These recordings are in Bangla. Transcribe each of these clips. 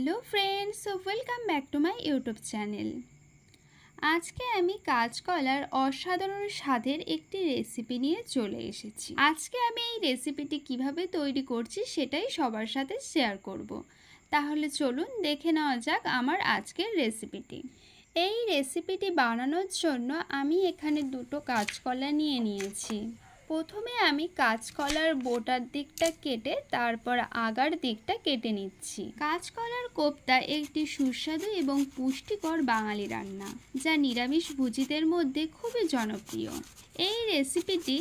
Hello friends, welcome back to my YouTube channel. আজকে আমি কাঁচকলার অসাধারণ স্বাদের একটি রেসিপি নিয়ে চলে এসেছি। আজকে আমি এই রেসিপিটি কিভাবে তৈরি করছি সেটাই সবার সাথে শেয়ার করব। তাহলে চলুন দেখে নেওয়া যাক আমার আজকের রেসিপিটি। এই রেসিপিটি বানানোর জন্য আমি এখানে দুটো কাঁচকলা নিয়ে নিয়েছি। প্রথমে আমি কাঁচকলার বোটার দিকটা কেটে তারপর আগার দিকটা কেটে নিচ্ছি। কাঁচকলার কোপ্তা একটি সুস্বাদু এবং পুষ্টিকর বাঙালি রান্না, যা নিরামিষভোজীদের মধ্যে খুবই জনপ্রিয়। এই রেসিপিটি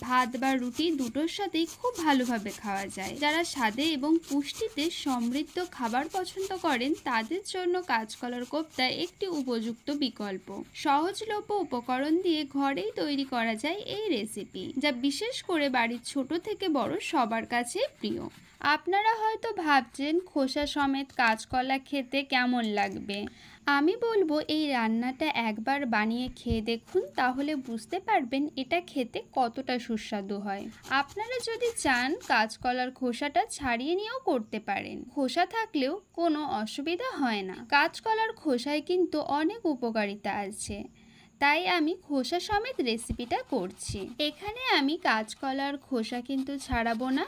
ভাত বা রুটি দুটোর সাথেই খুব ভালোভাবে খাওয়া যায়। যারা স্বাদে এবং পুষ্টিতে সমৃদ্ধ খাবার পছন্দ করেন তাদের জন্য কাঁচকলার কোপ্তা একটি উপযুক্ত বিকল্প। সহজলভ্য উপকরণ দিয়ে ঘরেই তৈরি করা যায় এই রেসিপি, যা বিশেষ করে বাড়ির ছোট থেকে বড় সবার কাছে প্রিয়। আপনারা হয়তো ভাবছেন খোসা সমেত কাঁচকলা খেতে কেমন লাগবে। আমি বলবো এই রান্নাটা একবার বানিয়ে খেয়ে দেখুন, তাহলে বুঝতে পারবেন এটা খেতে কতটা সুস্বাদু হয়। আপনারা যদি চান কাঁচকলার খোসাটা ছাড়িয়ে নিয়েও করতে পারেন, খোসা থাকলেও কোনো অসুবিধা হয় না। কাঁচকলার খোসায় কিন্তু অনেক উপকারিতা আছে, তাই আমি খোসা সমেত রেসিপিটা করছি। এখানে আমি কাঁচকলার খোসা কিন্তু ছাড়াবো না,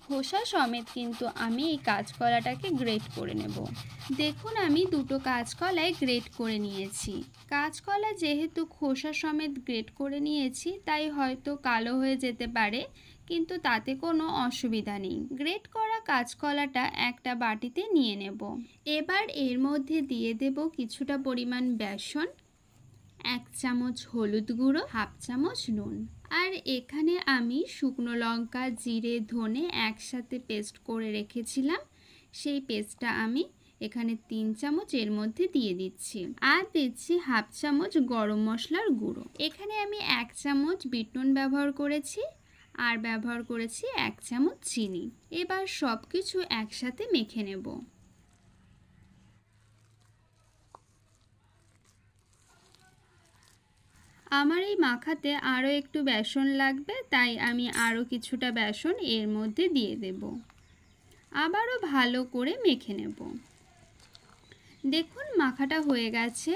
খোসা সমেত কিন্তু আমি এই কাঁচকলাটাকে গ্রেট করে নেব। দেখুন আমি দুটো কাঁচকলাই গ্রেট করে নিয়েছি। কাঁচকলা যেহেতু খোসা সমেত গ্রেট করে নিয়েছি তাই হয়তো কালো হয়ে যেতে পারে, কিন্তু তাতে কোনো অসুবিধা নেই। গ্রেট করা কাঁচকলাটা একটা বাটিতে নিয়ে নেব। এবার এর মধ্যে দিয়ে দেব কিছুটা পরিমাণ বেসন, 1 চামচ হলুদ গুঁড়ো, হাফ চামচ নুন। আর এখানে আমি শুকনো লঙ্কা, জিরে, ধনে একসাথে পেস্ট করে রেখেছিলাম, সেই পেস্টটা আমি এখানে 3 চামচ এর মধ্যে দিয়ে দিচ্ছি। আর দিচ্ছি হাফ চামচ গরম মশলার গুঁড়ো। এখানে আমি 1 চামচ বিট নুন ব্যবহার করেছি আর ব্যবহার করেছি 1 চামচ চিনি। এবার সব কিছু একসাথে মেখে নেব। আমার এই মাখাতে আরও একটু বেসন লাগবে, তাই আমি আরও কিছুটা বেসন এর মধ্যে দিয়ে দেব। আবারও ভালো করে মেখে নেব। দেখুন মাখাটা হয়ে গেছে।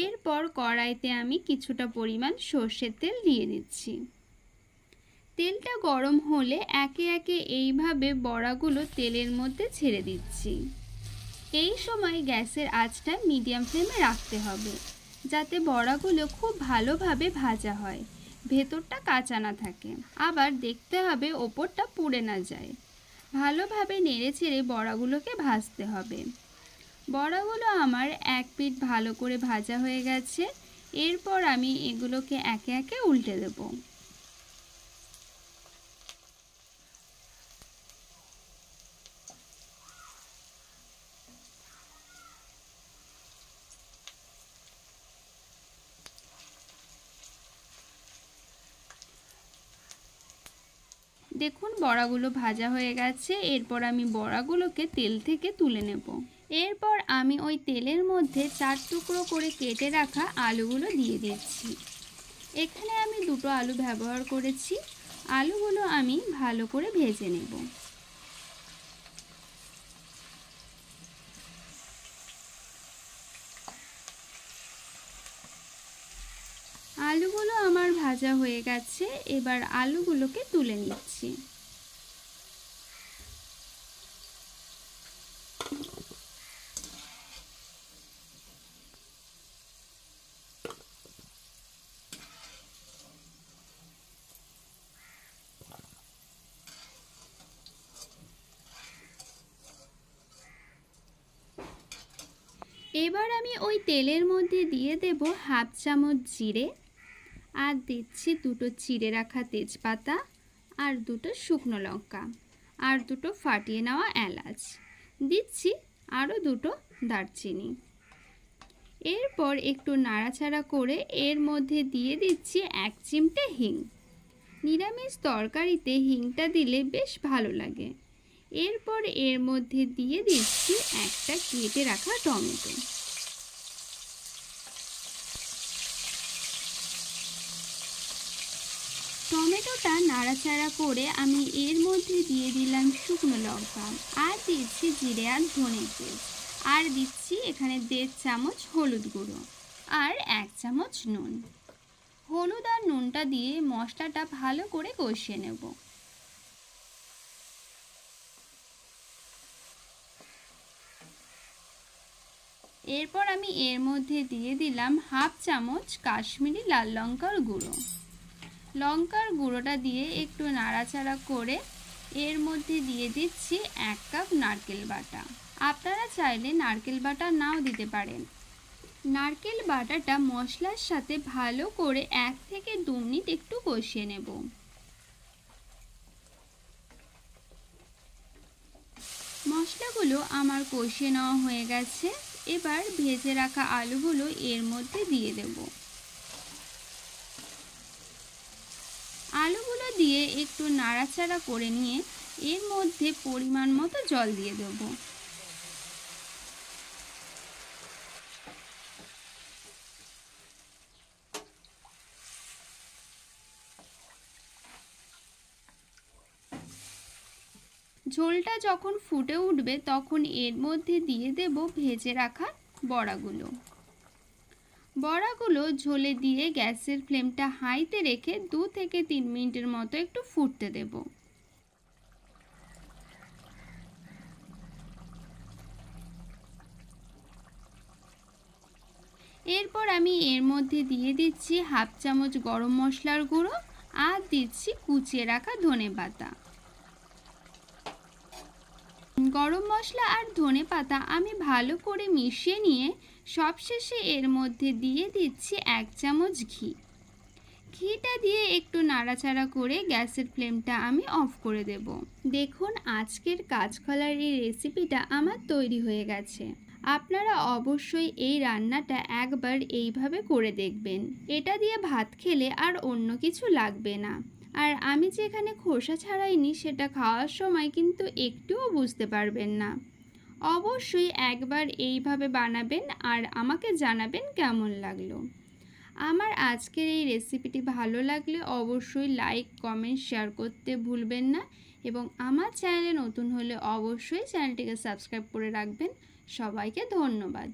এরপর কড়াইতে আমি কিছুটা পরিমাণ সর্ষের তেল দিয়ে দিচ্ছি। তেলটা গরম হলে একে একে এইভাবে বড়াগুলো তেলের মধ্যে ছেড়ে দিচ্ছি। এই সময় গ্যাসের আঁচটা মিডিয়াম ফ্লেমে রাখতে হবে, যাতে বড়াগুলো খুব ভালোভাবে ভাজা হয়, ভেতরটা কাঁচা না থাকে। আবার দেখতে হবে ওপরটা পুড়ে না যায়। ভালোভাবে নেড়ে চেড়ে বড়াগুলোকে ভাজতে হবে। বড়াগুলো আমার এক পিঠ ভালো করে ভাজা হয়ে গেছে। এরপর আমি এগুলোকে একে একে উল্টে দেব। দেখুন বড়াগুলো ভাজা হয়ে গেছে। এরপর আমি বড়াগুলোকে তেল থেকে তুলে নেব। এরপর আমি ওই তেলের মধ্যে 4 টুকরো করে কেটে রাখা আলুগুলো দিয়ে দিচ্ছি। এখানে আমি দুটো আলু ব্যবহার করেছি। আলুগুলো আমি ভালো করে ভেজে নেব। আলুগুলো আমার ভাজা হয়ে গেছে। এবার আলুগুলোকে তুলে নিচ্ছি। এবার আমি ওই তেলের মধ্যে দিয়ে দেব হাফ চামচ জিরে, আর দিচ্ছি দুটো চিড়ে রাখা তেজপাতা, আর দুটো শুকনো লঙ্কা, আর দুটো ফাটিয়ে নেওয়া এলাচ, দিচ্ছি আরও দুটো দারচিনি। এরপর একটু নাড়াচাড়া করে এর মধ্যে দিয়ে দিচ্ছি 1 চিমটে হিং। নিরামিষ তরকারিতে হিংটা দিলে বেশ ভালো লাগে। এরপর এর মধ্যে দিয়ে দিচ্ছি একটা কেটে রাখা টমেটো। টমেটোটা নাড়াচাড়া করে আমি এর মধ্যে দিয়ে দিলাম শুকনো লঙ্কা, আর দিচ্ছি জিরে আর ধনে পেস্ট, আর দিচ্ছি এখানে 1.5 চামচ হলুদ গুঁড়ো আর 1 চামচ নুন। হলুদ আর নুনটা দিয়ে মশলাটা ভালো করে কষিয়ে নেব। এরপর আমি এর মধ্যে দিয়ে দিলাম 1/2 চামচ কাশ্মীরি লাল লঙ্কার গুঁড়ো। লঙ্কার গুঁড়োটা দিয়ে একটু নাড়াচাড়া করে এর মধ্যে দিয়ে দিচ্ছি 1 কাপ নারকেল বাটা। আপনারা চাইলে নারকেল বাটা নাও দিতে পারেন। নারকেল বাটাটা মশলার সাথে ভালো করে 1 থেকে 2 মিনিট একটু কষিয়ে নেব। মশলাগুলো আমার কষিয়ে নেওয়া হয়ে গেছে। এবার ভেজে রাখা আলুগুলো এর মধ্যে দিয়ে দেব। আলুগুলো দিয়ে একটু নাড়াচাড়া করে নিয়ে এর মধ্যে পরিমাণ মতো জল দিয়ে দেব। ঝোলটা যখন ফুটে উঠবে তখন এর মধ্যে দিয়ে দেব ভেজে রাখা বড়াগুলো। বড়াগুলো ঝোলে দিয়ে গ্যাসের ফ্লেমটা হাইতে রেখে 2 থেকে 3 মিনিটের মতো একটু ফুটতে দেব। এরপর আমি এর মধ্যে দিয়ে দিচ্ছি 1/2 চামচ গরম মশলার গুঁড়ো আর দিচ্ছি কুচিয়ে রাখা ধনেপাতা। গরম মশলা আর ধনেপাতা আমি ভালো করে মিশিয়ে নিয়ে সবশেষে এর মধ্যে দিয়ে দিচ্ছি 1 চামচ ঘি। ঘিটা দিয়ে একটু নাড়াচাড়া করে গ্যাসের ফ্লেমটা আমি অফ করে দেব। দেখুন আজকের কাঁচকলার এই রেসিপিটা আমার তৈরি হয়ে গেছে। আপনারা অবশ্যই এই রান্নাটা একবার এইভাবে করে দেখবেন। এটা দিয়ে ভাত খেলে আর অন্য কিছু লাগবে না। আর আমি যে এখানে খোসা ছাড়াইনি সেটা খাওয়ার সময় কিন্তু একটুও বুঝতে পারবেন না। অবশ্যই একবার এইভাবে বানাবেন আর আমাকে জানাবেন কেমন লাগলো। আমার আজকের এই রেসিপিটি ভালো লাগলে অবশ্যই লাইক, কমেন্ট, শেয়ার করতে ভুলবেন না এবং আমার চ্যানেলে নতুন হলে অবশ্যই চ্যানেলটিকে সাবস্ক্রাইব করে রাখবেন। সবাইকে ধন্যবাদ।